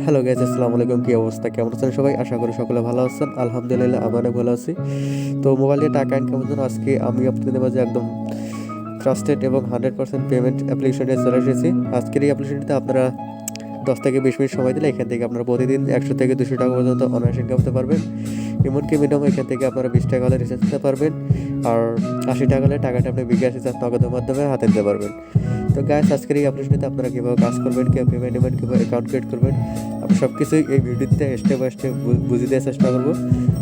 Hello guys, আসসালামু আলাইকুম। কি অবস্থা, কেমন আছেন সবাই? আশা করি সকলে ভালো আছেন। আলহামদুলিল্লাহ আমি অনেক ভালো আছি। তো মোবাইল দিয়ে টাকা ইনকামের জন্য আজকে আমি আপনাদের মাঝে একদম ট্রাস্টেড এবং 100% পেমেন্ট অ্যাপ্লিকেশন নিয়ে চলে এসেছি। আজকের এই অ্যাপ্লিকেশনটিতে আপনারা 10 থেকে 20 মিনিট সময় দিলে এখান থেকে আপনারা প্রতিদিন 100 থেকে 200 টাকা পর্যন্ত অনায়াসে ইনকাম করতে পারবেন। এমনকি মিনিমাম এখান থেকে আপনারা 20 টাকা হলে রিচার্জ দিতে পারবেন, আর 80 টাকা হলে টাকাটা আপনি বিকাশ রিচার্জ নগদের মাধ্যমে হাতে নিতে পারবেন। তো গাইস, আজকের এই অ্যাপ্লিকেশনটিতে আপনারা কীভাবে কাজ করবেন, কীভাবে পেমেন্ট নেবেন, কীভাবে অ্যাকাউন্ট ক্রিয়েট করবেন, আমি সব কিছুই এই ভিডিওতে স্টেপ বাই স্টেপ বুঝিয়ে দেওয়ার চেষ্টা করবো।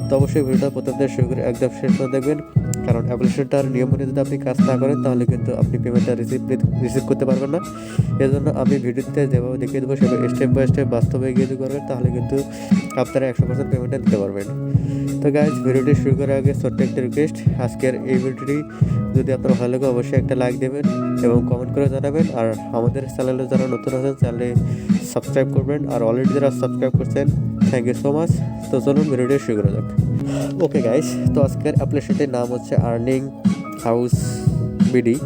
তো অবশ্যই ভিডিওটা প্রথম থেকে শুরু করে একদম শেষ করে দেখবেন, কারণ অ্যাপ্লিকেশনটার নিয়ম মেনে যদি আপনি কাজ না করেন তাহলে কিন্তু আপনি পেমেন্টটা রিসিভ করতে পারবেন না। এই জন্য আমি ভিডিওতে যেভাবে দেখিয়ে দেবো সেভাবে স্টেপ বাই স্টেপ বাস্তবে গিয়ে যদি করবেন তাহলে কিন্তু আপনারা 100% পেমেন্টটা দিতে পারবেন। তো গাইজ, ভিডিওটি শুরু করার আগে ছোট্ট একটা রিকোয়েস্ট, আজকের এই ভিডিওটি যদি আপনার ভালো লাগে অবশ্যই একটা লাইক দেবেন এবং কমেন্ট করে জানাবেন। আর আমাদের চ্যানেলে যারা নতুন আছেন চ্যানেলে সাবস্ক্রাইব করবেন, আর অলরেডি যারা সাবস্ক্রাইব করছেন থ্যাংক ইউ সো মাচ। তো চলুন ভিডিওটি শুরু করা যাক। ওকে গাইজ, তো আজকের অ্যাপ্লিকেশনটির নাম হচ্ছে আর্নিং হাউস বিডি।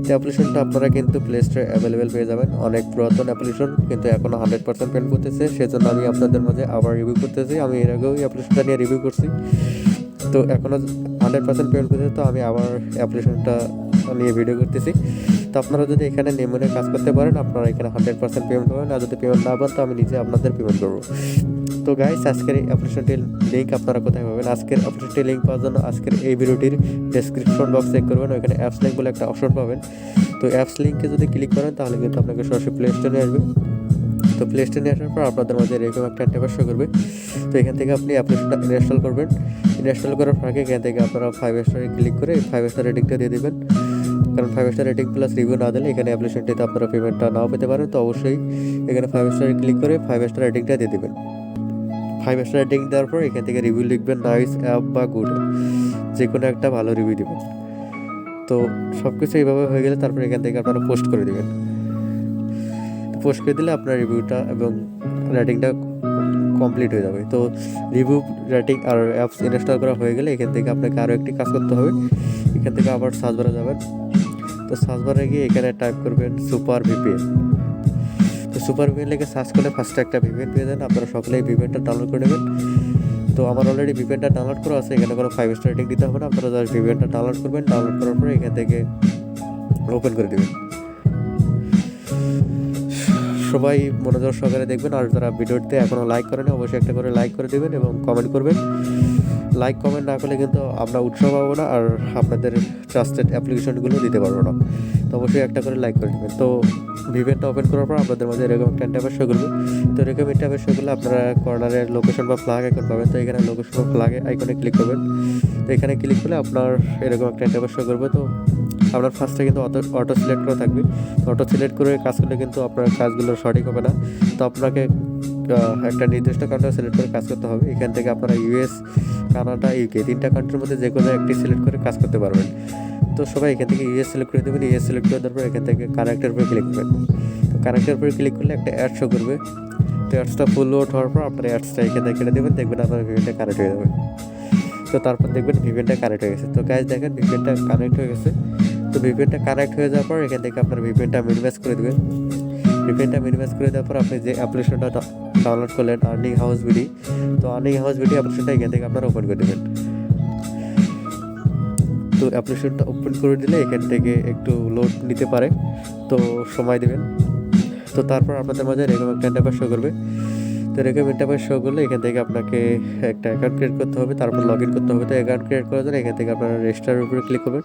এই অ্যাপ্লিকেশনটা আপনারা কিন্তু প্লে স্টোরে অ্যাভেলেবেল পেয়ে যাবেন। অনেক পুরাতন অ্যাপ্লিকেশন, কিন্তু এখনও 100% পেমেন্ট করতেছে, সেজন্য আমি আপনাদের মাঝে আবার রিভিউ করতেছি। আমি এর আগেও এই অ্যাপ্লিকেশনটা নিয়ে রিভিউ করছি, তো এখনও 100% পেমেন্ট করতেছে, তো আমি আবার অ্যাপ্লিকেশনটা নিয়ে ভিডিও করতেছি। তো আপনারা যদি এখানে নেমনে কাজ করতে পারেন আপনারা এখানে 100% পেমেন্ট পাবেন, আর যদি পেমেন্ট না পান তো আমি নিজে আপনাদের পেমেন্ট করবো। তো গাইস, আজকের এই অ্যাপ্লিকেশনটির লিঙ্ক আপনারা কোথায় পাবেন? আজকের অ্যাপ্লিকেশনটির লিঙ্ক পাওয়ার জন্য আজকের এই ভিডিওটির ডেসক্রিপশন বক্স চেক করবেন, ওইখানে অ্যাপস লিঙ্ক বলে একটা অপশন পাবেন। তো অ্যাপস লিঙ্কে যদি ক্লিক করেন তাহলে কিন্তু আপনাকে সরাসরি প্লে স্টোরে নিয়ে আসবে। তো প্লে স্টোরে নিয়ে আসার পর আপনাদের মাঝে এরকম একটা ইন্টারফেস শো করবে। তো এখান থেকে আপনি অ্যাপ্লিকেশনটা ইনস্টল করবেন। ইনস্টল করার আগে এখান থেকে আপনারা 5 স্টারে ক্লিক করে 5 স্টার রেটিংটা দিয়ে দেবেন, কারণ 5 স্টার রেটিং প্লাস রিভিউ না দিলে এখানে অ্যাপ্লিকেশনটিতে আপনারা পেমেন্টটা নাও পেতে পারেন। তো অবশ্যই এখানে 5 স্টারে ক্লিক করে 5 স্টার রেটিংটা দিয়ে দেবেন। 5 স্টার রেটিং দেওয়ার পর এখান থেকে রিভিউ লিখবেন, নাইস অ্যাপ বা গুড, যে কোনো একটা ভালো রিভিউ দেবেন। তো সব কিছু এইভাবে হয়ে গেলে তারপর এখান থেকে আপনারা পোস্ট করে দেবেন। পোস্ট করে দিলে আপনার রিভিউটা এবং রেটিংটা কমপ্লিট হয়ে যাবে। তো রিভিউ, রেটিং আর অ্যাপস ইনস্টল করা হয়ে গেলে এখান থেকে আপনাকে আরও একটি কাজ করতে হবে। এখান থেকে আবার সার্চ বারে যাবেন। তো সার্চ বারে গিয়ে এখানে টাইপ করবেন সুপার ভিপিএন। তো সুপার ভিপিএন লিখে সার্চ করলে ফার্স্টে একটা ভিপিএন পেয়ে যান। আপনারা সকলেই ভিপিএনটা ডাউনলোড করে নেবেন। তো আমার অলরেডি ভিপিএনটা ডাউনলোড করা আছে, এখানে কোনো 5 স্টার রেটিং দিতে হবে না। আপনারা জাস্ট ভিপিএনটা ডাউনলোড করবেন, ডাউনলোড করার পরে এখান থেকে ওপেন করে দেবেন। সবাই মনোযোগ সহকারে দেখবেন, আর যারা ভিডিওতে এখনও লাইক করেন অবশ্যই একটা করে লাইক করে দেবেন এবং কমেন্ট করবেন। লাইক কমেন্ট না করলে কিন্তু আমরা উৎসাহ পাবো না, আর আপনাদের ট্রাস্টেড অ্যাপ্লিকেশনগুলো দিতে পারবো না। তো অবশ্যই একটা করে লাইক করে দেবেন। তো ভিপিএনটা ওপেন করার পর আপনাদের মাঝে এরকম একটা ইন্টারফেস শো করবে। তো এরকম ইন্টারফেস শো করলে আপনারা কর্নারের লোকেশন বা ফ্ল্যাগ আইকন পাবেন। তো এখানে লোকেশন বা ফ্ল্যাগ আইকনে ক্লিক করবেন। তো এখানে ক্লিক করলে আপনার এরকম একটা ইন্টারফেস শো করবে। তো আপনার ফার্স্টে কিন্তু অটো সিলেক্ট করা থাকবে। অটো সিলেক্ট করে কাজ করলে কিন্তু আপনার কাজগুলো সঠিক হবে না। তো আপনাকে একটা নির্দিষ্ট কান্ট্রি সিলেক্ট করে কাজ করতে হবে। এখান থেকে আপনারা ইউএস, কানাডা, ইউকে 3টা কান্ট্রির মধ্যে যে কোনো একটি সিলেক্ট করে কাজ করতে পারবেন। তো সবাই এখান থেকে ইউএস সিলেক্ট করে দেবেন। ইউএস সিলেক্ট করে দেওয়ার পর এখান থেকে কানেক্টের উপরে ক্লিক করবেন। তো কানেক্টের উপরে ক্লিক করলে একটা অ্যাড শো করবে। তো অ্যাডসটা ফুল লোড হওয়ার পর আপনার অ্যাডসটা এখান থেকে কেটে দেবেন, দেখবেন আপনার ভিপিএনটা কানেক্ট হয়ে যাবে। তো তারপর দেখবেন ভিপিএনটা কানেক্ট হয়ে গেছে। তো গাইজ দেখেন ভিপিএনটা কানেক্ট হয়ে গেছে। তো ভিপিএনটা কানেক্ট হয়ে যাওয়ার পর এখান থেকে আপনার ভিপিএনটা মিনিমাইজ করে দেবেন। ভিপিএনটা মিনিমাইজ করে দেওয়ার পর আপনি যে অ্যাপ্লিকেশনটা ডাউনলোড করলেন আর্নিং হাউস বিডি, তো আর্নিং হাউস বিডি অ্যাপ্লিকেশনটা এখান থেকে আপনারা ওপেন করে দেবেন। তো অ্যাপ্লিকেশনটা ওপেন করে দিলে এখান থেকে একটু লোড নিতে পারে, তো সময় দেবেন। তো তারপর আপনাদের মাঝে এরকম একটা ইন্টারফেস শো করবে। তো এরকম ইন্টারফেস শো করলে এখান থেকে আপনাকে একটা অ্যাকাউন্ট ক্রিয়েট করতে হবে, তারপর লগ ইন করতে হবে। তো অ্যাকাউন্ট ক্রিয়েট করার জন্য এখান থেকে আপনারা রেজিস্টারের উপরে ক্লিক করবেন।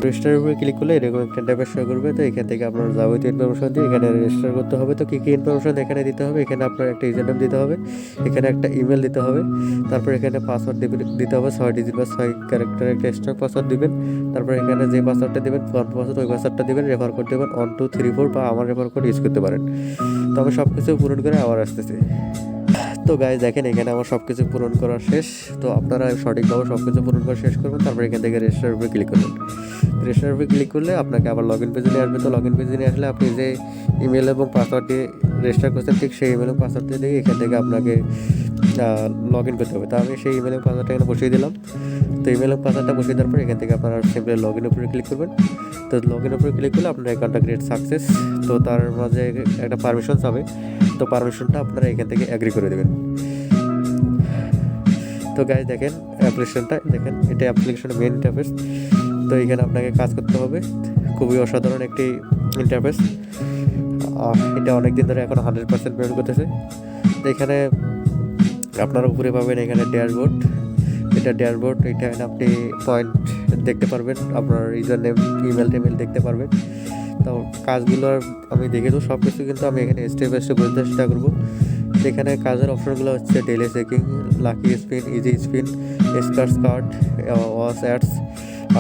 রেজিস্টারের উপরে ক্লিক করলে এরকম একটা ইন্টারফেস শো করবে। তো এখান থেকে আপনার যাবতীয় ইনফরমেশন দিয়ে এখানে রেজিস্টার করতে হবে। তো কী কী ইনফরমেশন এখানে দিতে হবে? এখানে আপনার একটা ইউজার নেম দিতে হবে, এখানে একটা ইমেল দিতে হবে, তারপর এখানে পাসওয়ার্ড দিতে হবে 6 ডিজিট বা 6 ক্যারেক্টারের একটা স্ট্রং পাসওয়ার্ড দিবেন। তারপর এখানে যে পাসওয়ার্ডটা দেবেন ফোন পাসওয়ার্ড, ওই পাসওয়ার্ডটা দেবেন। রেফার কোড দেবেন 1 2 3 4 বা আমার রেফার কোড ইউজ করতে পারেন। তো আমি সব কিছু পূরণ করে আবার আসতেছি। তো গাইজ দেখেন এখানে আমার সব কিছু পূরণ করা শেষ। তো আপনারা সঠিকভাবে সব কিছু পূরণ করা শেষ করবেন, তারপর এখান থেকে রেজিস্টার উপরে ক্লিক করবেন। রেজিস্টার উপরে ক্লিক করলে আপনাকে আবার লগ ইন পেজে নিয়ে আসবে। তো লগ ইন পেজে নিয়ে আসলে আপনি যে ইমেল এবং পাসওয়ার্ড দিয়ে রেজিস্টার করছেন ঠিক সেই ইমেল এবং পাসওয়ার্ড দিয়ে এখান থেকে আপনাকে লগ ইন করতে হবে। তো আমি সেই ইমেল এবং পাসওয়ার্ডটা এখানে বসিয়ে দিলাম। তো ইমেল এবং পাসওয়ার্ডটা বসিয়ে দেওয়ার পর এখান থেকে আপনারা সিম্পলি লগ ইন উপরে ক্লিক করবেন। তো লগ ইন উপরে ক্লিক করলে আপনার অ্যাকাউন্টটা ক্রিয়েট সাকসেস। তো তার মাঝে একটা পারমিশন হবে, তো পারমিশনটা আপনারা এখান থেকে অ্যাগ্রি করে দেবেন। তো গাইজ দেখেন অ্যাপ্লিকেশনটা, দেখেন এটা অ্যাপ্লিকেশনের মেন ইন্টারফেস। তো এখানে আপনাকে কাজ করতে হবে, খুবই অসাধারণ একটি ইন্টারফেস। এটা অনেক দিন ধরে এখন 100% পেমেন্ট করতেছে। তো এখানে আপনারা উপরে পাবেন এখানে ড্যাশবোর্ড, এটা ড্যাশবোর্ড, এখানে আপনি পয়েন্ট দেখতে পারবেন, আপনার ইউজার নেম ইমেল টেমেল দেখতে পারবেন। তো কাজগুলো আমি দেখে দেবো সব কিছু, কিন্তু আমি এখানে স্টেপ বাই স্টেপ বলতে চেষ্টা করবো। এখানে কাজের অপশনগুলো হচ্ছে daily checking, lucky spin, easy spin, scratch card, watch ads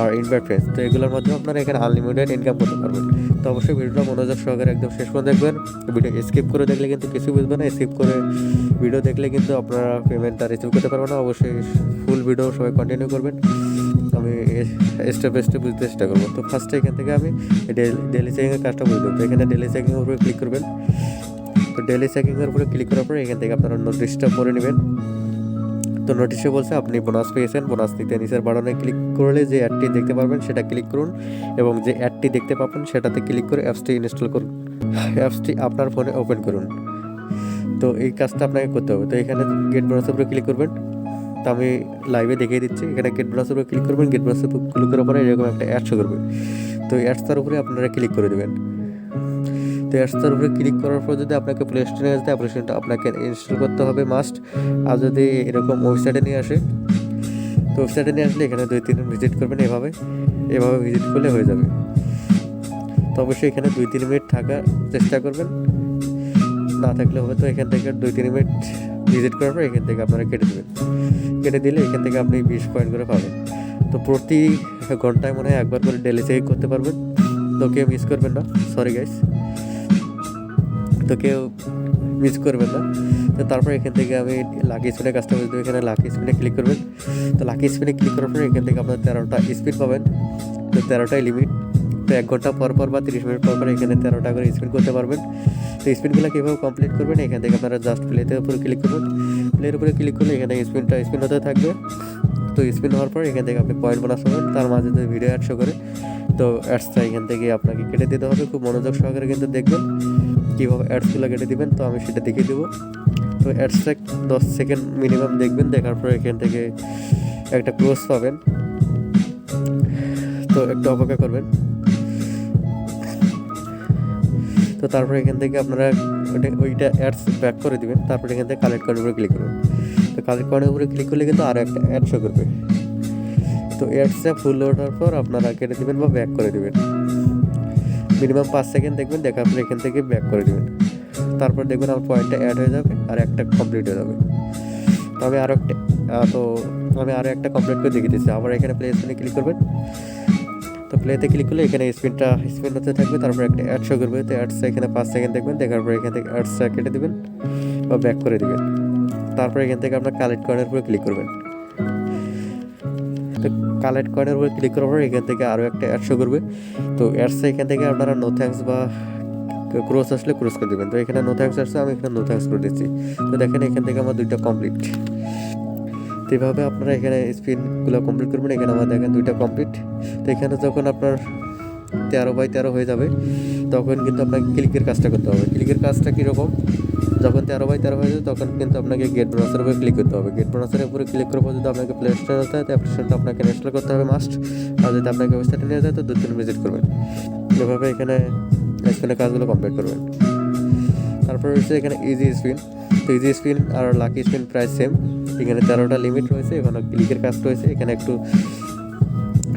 আর ইনভাইট ফ্রেন্ডস। তো এগুলোর মাধ্যমে আপনারা এখানে আনলিমিটেড ইনকাম করতে পারবেন। তো অবশ্যই ভিডিওটা মনোযোগ সহকারে একদম শেষ পর্যন্ত দেখবেন। ভিডিও স্কিপ করে দেখলে কিন্তু কিছু বুঝবে না, স্কিপ করে ভিডিও দেখলে কিন্তু আপনারা পেমেন্টটা রিসিভ করতে পারবেন না। অবশ্যই ফুল ভিডিও সবাই কন্টিনিউ করবেন, আমি স্টেপ বাই স্টেপ বুঝতে চেষ্টা করবো। তো ফার্স্টে এখান থেকে আমি ডেলি চেকিংয়ের কাজটা বুঝতে হবে। এখানে ডেলি চেকিংয়ের উপরে ক্লিক করবেন। তো ডেলি চেকিংয়ের উপরে ক্লিক করার পরে এখান থেকে আপনারা নোটিশটা পড়ে নেবেন। তো নোটিশে বলছে আপনি বোনাস পেয়েছেন, বোনাস নিতে নিচের বাটনে ক্লিক করলে যে অ্যাডটি দেখতে পারবেন সেটা ক্লিক করুন, এবং যে অ্যাডটি দেখতে পাবেন সেটাতে ক্লিক করে অ্যাপসটি ইনস্টল করুন, অ্যাপসটি আপনার ফোনে ওপেন করুন। তো এই কাজটা আপনাকে করতে হবে। তো এখানে গেট বোনাসের উপরে ক্লিক করবেন। তো আমি লাইভে দেখিয়ে দিচ্ছি, এখানে গেট বোনাসের উপরে ক্লিক করবেন। গেট বোনাসের উপর ক্লিক করার পরে এরকম একটা অ্যাড শো করবে। তো অ্যাডসটার উপরে আপনারা ক্লিক করে দেবেন। তো অ্যাডসটার উপরে ক্লিক করার পর যদি আপনাকে প্লে স্টোরে আসে অ্যাপ্লিকেশনটা আপনাকে ইনস্টল করতে হবে মাস্ট। আর যদি এরকম ওয়েবসাইটে নিয়ে আসে, তো ওয়েবসাইটে নিয়ে আসলে এখানে 2-3 দিন ভিজিট করবেন, এভাবে ভিজিট করলে হয়ে যাবে। তো অবশ্যই এখানে 2-3 মিনিট থাকার চেষ্টা করবেন, না থাকলে হবে। তো এখান থেকে 2-3 মিনিট ভিজিট করার পর এখান থেকে আপনারা কেটে দেবেন। কেটে দিলে এখান থেকে আপনি 20 পয়েন্ট করে পাবেন। তো প্রতি ঘন্টায় মনে হয় একবার করে ডেলি চেক করতে পারবেন। তো কেউ মিস করবেন না, সরি গাইস, তো কেউ মিস করবেন না। তো তারপর এখান থেকে আমি লাকি স্পিনের কাজটা বুঝতে, এখানে লাকি স্পিনে ক্লিক করবেন। তো লাকি স্পিনে ক্লিক করার পর এখান থেকে আপনার 13টা স্পিন পাবেন। তো 13টাই লিমিট। তো 1 ঘন্টা পর বা 30 মিনিট পর এখানে 13টা করে স্পিন করতে পারবেন। তো স্পিনগুলো কীভাবে কমপ্লিট করবেন, এখান থেকে আপনারা জাস্ট প্লেতে উপরে ক্লিক করবেন। প্লের উপরে ক্লিক করলে এখানে স্পিন হতে থাকবে। তো স্পিন হওয়ার পর এখান থেকে আপনি পয়েন্ট বোনাস পাবেন। তার মাঝে যদি ভিডিও অ্যাড শো করে, তো অ্যাডসটা এখান থেকে আপনাকে কেটে দিতে হবে। খুব মনোযোগ সহকারে কিন্তু দেখবেন কীভাবে অ্যাডসগুলো কেটে দেবেন। তো আমি সেটা দেখিয়ে দেবো। তো অ্যাডসটা 10 সেকেন্ড মিনিমাম দেখবেন, দেখার পর এখান থেকে একটা ক্লোজ পাবেন। তো একটু অপেক্ষা করবেন। তো তারপর এখান থেকে আপনারা ওইটা অ্যাডস ব্যাক করে দিবেন। তারপর এখান থেকে কালেক্ট করার উপরে ক্লিক করবেন। তো কালেক্ট করার উপরে ক্লিক করলে কিন্তু আরও একটা অ্যাড শো করবে। তো অ্যাডসটা ফুল ওঠার পর আপনারা কেটে দেবেন বা ব্যাক করে দেবেন। মিনিমাম 5 সেকেন্ড দেখবেন, দেখার পর এখান থেকে ব্যাক করে দেবেন। তারপর দেখবেন আমার পয়েন্টটা অ্যাড হয়ে যাবে আর একটা কমপ্লিট হয়ে যাবে। তো আমি আরও একটা কমপ্লিট করে দেখিয়ে দিচ্ছি। আবার এখানে প্লে স্পিনে ক্লিক করবেন। তো প্লেতে ক্লিক করলে এখানে স্পিন হতে থাকবে। তারপর একটা অ্যাড শো করবে। তো অ্যাডসটা এখানে 5 সেকেন্ড দেখবেন, দেখার পর এখান থেকে অ্যাডসটা কেটে দেবেন বা ব্যাক করে দেবেন। তারপর এখান থেকে আপনার কালেক্ট কয়েনের উপরে ক্লিক করবেন। তো কালেক্ট কয়েনের উপরে ক্লিক করার পর এখান থেকে আরও একটা অ্যাড শো করবে। তো অ্যাডসটা এখান থেকে আপনারা নো থ্যাঙ্কস বা ক্রস আসলে ক্রস করে দেবেন। তো এখানে নো থ্যাঙ্কস আসছে, আমি এখানে নো থ্যাঙ্কস করে দিচ্ছি। তো দেখেন এখান থেকে আমার 2টা কমপ্লিট। তো এইভাবে আপনারা এখানে স্পিনগুলো কমপ্লিট করবেন। এখানে আমার দেখেন 2টা কমপ্লিট। তো এখানে যখন আপনার 13/13 হয়ে যাবে, তখন কিন্তু আপনাকে ক্লিকের কাজটা করতে হবে। ক্লিকের কাজটা কীরকম, যখন 13/13 হয়ে যাবে তখন কিন্তু আপনাকে গেট বোনাসের উপরে ক্লিক করতে হবে। গেট বোনাসের উপরে ক্লিক করার পর যদি আপনাকে প্লে স্টোরে হতে হয়, তো অ্যাপ্লিকেশনটা আপনাকে ইনস্টল করতে হবে মাস্ট। আর যদি আপনাকে ওয়েবসাইটে নিয়ে যায়, তো 2-3 ভিজিট করবেন। এভাবে এখানে স্পিনের কাজগুলো কমপ্লিট করবেন। তারপর হচ্ছে এখানে ইজি স্পিন। তো ইজি স্পিন আর লাকি স্পিন প্রায় সেম। এখানে 13টা লিমিট রয়েছে, এখানে ক্লিকের কাজ রয়েছে। এখানে একটু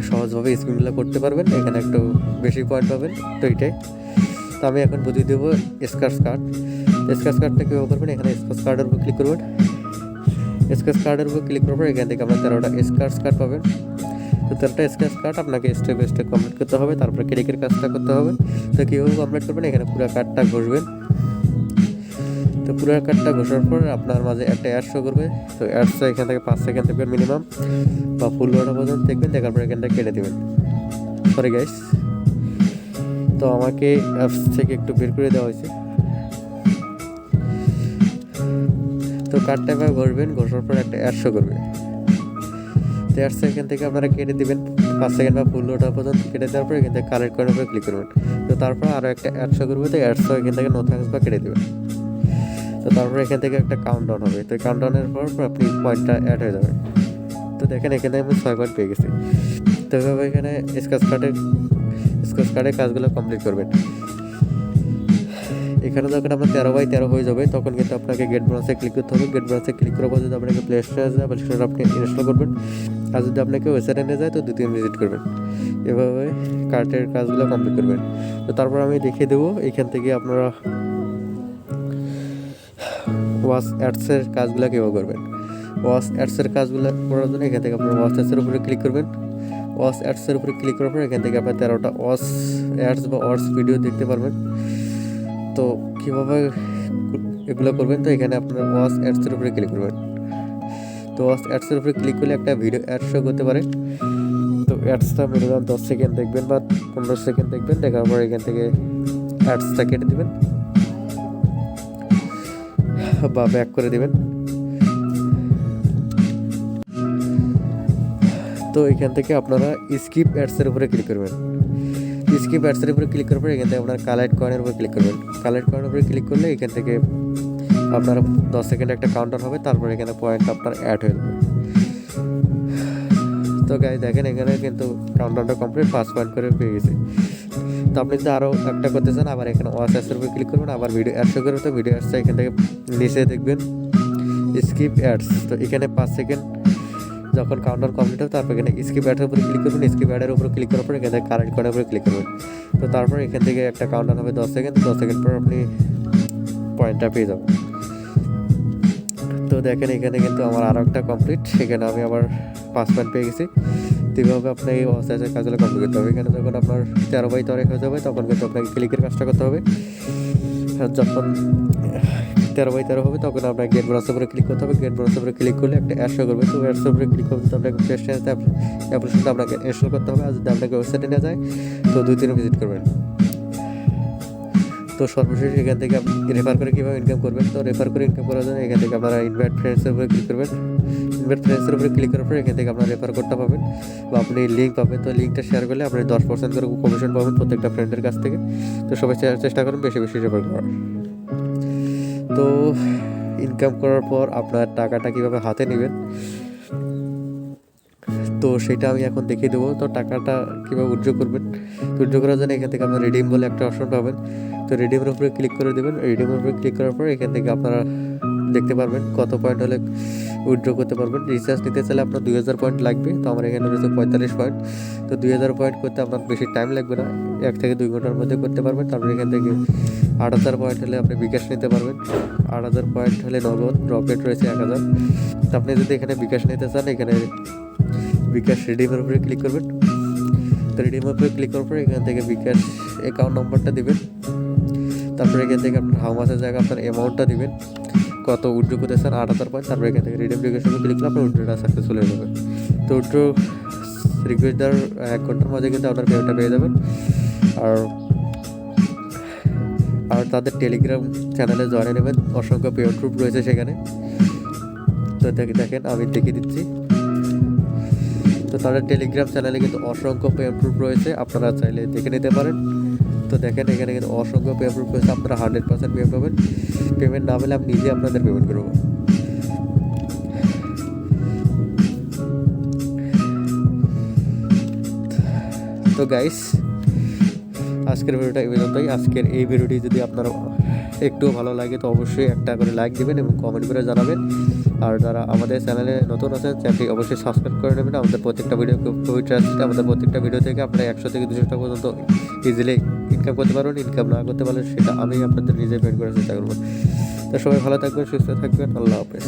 সহজভাবে স্পিনগুলো করতে পারবেন, এখানে একটু বেশি পয়েন্ট পাবেন। তো এইটাই। তো আমি এখন বুঝিয়ে দেবো স্ক্র্যাচ কার্ড। স্ক্র্যাচ কার্ডটা কীভাবে করবেন, এখানে স্ক্র্যাচ কার্ডের উপর ক্লিক করবেন। স্ক্র্যাচ কার্ডের উপর ক্লিক করার পর এখান থেকে আপনার 13টা স্ক্র্যাচ কার্ড পাবেন। তো 13টা স্ক্র্যাচ কার্ড আপনাকে স্টেপ বাই স্টেপ কমপ্লিট করতে হবে। তারপরে ক্লিকের কাজটা করতে হবে। তো কীভাবে কমপ্লিট করবেন, এখানে পুরো কার্ডটা ঘষবেন। তো পুরো কার্ডটা ঘষার পর আপনার মাঝে একটা অ্যাড শো করবে। তো অ্যাডসটা এখান থেকে 5 সেকেন্ড দেখবেন মিনিমাম, বা ফুল ওটা পর্যন্ত দেখবেন, দেখার পর এখানটা কেটে দেবেন। সরি গাইস, তো আমাকে অ্যাপস থেকে একটু বের করে দেওয়া হয়েছে। তো কার্ডটা এবার ঘষবেন, ঘষার পর একটা অ্যাড শো করবে। তো অ্যাডস এখান থেকে আপনারা কেটে দিবেন 5 সেকেন্ড বা ফুল ওঠা পর্যন্ত কেটে দেওয়ার পর এখান থেকে কালেক্ট করার উপরে ক্লিক করবেন। তো তারপর আরও একটা অ্যাড শো করবে, তো অ্যাডসও এখান থেকে নো থ্যাঙ্কস বা কেটে দেবেন। তো তারপর এখান থেকে একটা কাউন্টডাউন হবে, তো কাউন্টডাউনের পর আপনি পয়েন্টটা অ্যাড হয়ে যাবে। তো দেখেন এখানে আমি 6 পয়েন্ট পেয়ে গেছি। তো এভাবে এখানে স্ক্র্যাচ কার্ডের কাজগুলো কমপ্লিট করবেন। এখানে যখন আপনার 13/13 হয়ে যাবে তখন কিন্তু আপনাকে গেট ব্রাউন্সে ক্লিক করতে হবে। গেট ব্রাউন্সে ক্লিক করার পর যদি আপনাকে প্লে স্টোরে যায় সেটা আপনি ইনস্টল করবেন, আর যদি আপনাকে ওয়েবসাইটে নিয়ে যায় তো 2-3 ভিজিট করবেন। এভাবে কার্টের কাজগুলো কমপ্লিট করবেন। তো তারপর আমি দেখিয়ে দেবো এখান থেকে আপনারা ওয়াচ অ্যাডসের কাজগুলো কীভাবে করবেন। ওয়াচ অ্যাডসের কাজগুলো করার জন্য এখান থেকে আপনার ওয়াচ অ্যাডসের উপরে ক্লিক করবেন। ওয়াচ অ্যাডসের উপরে ক্লিক করার পর এখান থেকে আপনার 13টা ওয়াচ অ্যাডস বা ওয়াচ ভিডিও দেখতে পারবেন। তো কীভাবে এগুলো করবেন, তো এখানে আপনার ওয়াচ অ্যাডসের উপরে ক্লিক করবেন। তো ওয়াচ অ্যাডসের উপরে ক্লিক করলে একটা ভিডিও অ্যাড শো করতে পারে। তো অ্যাডসটা মিনিমাম 10 সেকেন্ড দেখবেন বা 15 সেকেন্ড দেখবেন, দেখার পর এখান থেকে অ্যাডসটা কেটে দেবেন বা ব্যাক করে দেবেন। তো এখান থেকে আপনারা স্কিপ অ্যাডসের উপরে ক্লিক করবেন। স্কিপ অ্যাডসের উপরে ক্লিক করার পর এখান থেকে আপনার কালেক্ট কয়েনের উপরে ক্লিক করবেন। কালেক্ট কয়েনের উপরে ক্লিক করলে এখান থেকে আপনার 10 সেকেন্ড একটা কাউন্টার হবে, তারপর এখানে পয়েন্ট আপনার অ্যাড হয়ে যাবে। তো গাইস দেখেন এখানে কিন্তু কাউন্টারটা কমপ্লিট 5 পয়েন্ট করে পেয়ে গেছে। তো আপনি যদি আরও একটা করতে চান আবার এখানে ওয়াচ অ্যাডসের উপরে ক্লিক করবেন, আবার ভিডিও অ্যাড শো করবে। তো ভিডিও অ্যাডসটা এখান থেকে নিচে দেখবেন স্কিপ অ্যাডস। তো এখানে 5 সেকেন্ড যখন কাউন্টার কমপ্লিট হবে তারপর এখানে স্কিপ অ্যাডের উপরে ক্লিক করবেন। স্কিপ অ্যাডের উপরে ক্লিক করার পর এখান থেকে কারেন্ট করার উপরে ক্লিক করবেন। তো তারপর এখান থেকে একটা কাউন্টার হবে 10 সেকেন্ড। 10 সেকেন্ড পর আপনি পয়েন্টটা পেয়ে যাবেন। তো দেখেন এখানে কিন্তু আমার আরও একটা কমপ্লিট, সেখানে আমি আবার 5 পয়েন্ট পেয়ে গেছি। এইভাবে আপনি এই ওয়াচ অ্যাডসের কাজগুলো কমপ্লিট করতে হবে। এখানে যখন আপনার 13/13 হয়ে যাবে তখন কিন্তু আপনাকে ক্লিকের কাজটা করতে হবে। আর যখন 13/13 হবে তখন আপনাকে গেট ব্রাউজার উপরে ক্লিক করতে হবে। গেট ব্রাউজার উপরে ক্লিক করলে একটা অ্যাড শো করবে। তো অ্যাডসের উপরে ক্লিক করতে আপনাকে প্লে স্টোরে অ্যাপ্লিকেশনটা আপনাকে ইনস্টল করতে হবে, আর যদি আপনাকে ওয়েবসাইটে নিয়ে যায় তো 2-3 ভিজিট করবেন। তো সর্বশেষ এখান থেকে আপনি রেফার করে কীভাবে ইনকাম করবেন। তো রেফার করে ইনকাম করার জন্য এখান থেকে আপনারা ইনভাইট ফ্রেন্ডসের উপরে ক্লিক করবেন। ইনভাইট ফ্রেন্ডসের উপরে ক্লিক করার পর এখান থেকে আপনারা রেফার কোডটা পাবেন বা আপনি লিঙ্ক পাবেন। তো লিঙ্কটা শেয়ার করলে আপনি 10% করে কমিশন পাবেন প্রত্যেকটা ফ্রেন্ডের কাছ থেকে। তো সবাই চেষ্টা করুন বেশি বেশি রেফার করার। তো ইনকাম করার পর আপনার টাকাটা কীভাবে হাতে নেবেন তো সেটা আমি এখন দেখিয়ে দেবো। তো টাকাটা কীভাবে উইথড্র করবেন, উইথড্র করার জন্য এখান থেকে আপনার রিডিম বলে একটা অপশন পাবেন। তো রিডিমের উপরে ক্লিক করে দেবেন। রিডিমের উপরে ক্লিক করার পর এখান থেকে আপনারা দেখতে পারবেন কত পয়েন্ট হলে উইথড্র করতে পারবেন। রিচার্জ নিতে চাইলে আপনার 2000 পয়েন্ট লাগবে। তো আমার এখানে রয়েছে 45 পয়েন্ট। তো 2000 পয়েন্ট করতে আপনার বেশি টাইম লাগবে না, 1 থেকে 2 ঘন্টার মধ্যে করতে পারবেন। তারপর এখান থেকে 8000 পয়েন্ট হলে আপনি বিকাশ নিতে পারবেন। 8000 পয়েন্ট হলে নগদ, ড্রপ রেট রয়েছে 1000। তো আপনি যদি এখানে বিকাশ নিতে চান এখানে বিকাশ রিডিমের উপরে ক্লিক করবেন। তো রিডিমের উপরে ক্লিক করার পর এখান থেকে বিকাশ অ্যাকাউন্ট নম্বরটা দিবেন। তারপরে এখান থেকে আপনার হাউ মাসের জায়গায় আপনার অ্যামাউন্টটা দিবেন, কত উইথড্র করতে চান 8000 পয়েন্ট। তারপরে এখান থেকে রিডিম রিকোয়েস্টে ক্লিক করলে আপনার উইথড্রটা সাকসেসফুল হয়ে যাবে। তো উইথড্র রিকোয়েস্ট দেওয়ার 1 ঘন্টার মধ্যে কিন্তু আপনার পেমেন্টটা পেয়ে যাবেন। আর তাদের টেলিগ্রাম চ্যানেলে জয়েন নেবেন, অসংখ্য পেমেন্ট প্রুফ রয়েছে সেখানে। তো দেখেন আমি দেখিয়ে দিচ্ছি। তো তাদের টেলিগ্রাম চ্যানেলে কিন্তু অসংখ্য পেমেন্ট প্রুফ রয়েছে, আপনারা চাইলে দেখে নিতে পারেন। তো দেখেন এখানে কিন্তু অসংখ্য পেমেন্ট প্রুফ রয়েছে, আপনারা 100% পেমেন্ট পাবেন। পেমেন্ট না পেলে আমি নিজে আপনাদের পেমেন্ট করবো। তো গাইস আজকের ভিডিওটা এই পর্যন্তই। আজকের এই ভিডিওটি যদি আপনার একটু ভালো লাগে তো অবশ্যই একটা করে লাইক দেবেন এবং কমেন্ট করে জানাবেন। আর যারা আমাদের চ্যানেলে নতুন আছেন চ্যানেলটি অবশ্যই সাবস্ক্রাইব করে নেবেন। আমাদের প্রত্যেকটা ভিডিও খুবই ট্রাস্টেড। আমাদের প্রত্যেকটা ভিডিও থেকে আপনারা 100 থেকে 200 টাকা পর্যন্ত ইজিলি ইনকাম করতে পারবেন। ইনকাম না করতে পারলে সেটা আমি আপনাদের নিজে পেমেন্ট করার চেষ্টা করবো। তো সবাই ভালো থাকবেন, সুস্থ থাকবেন, আল্লাহ হাফেজ।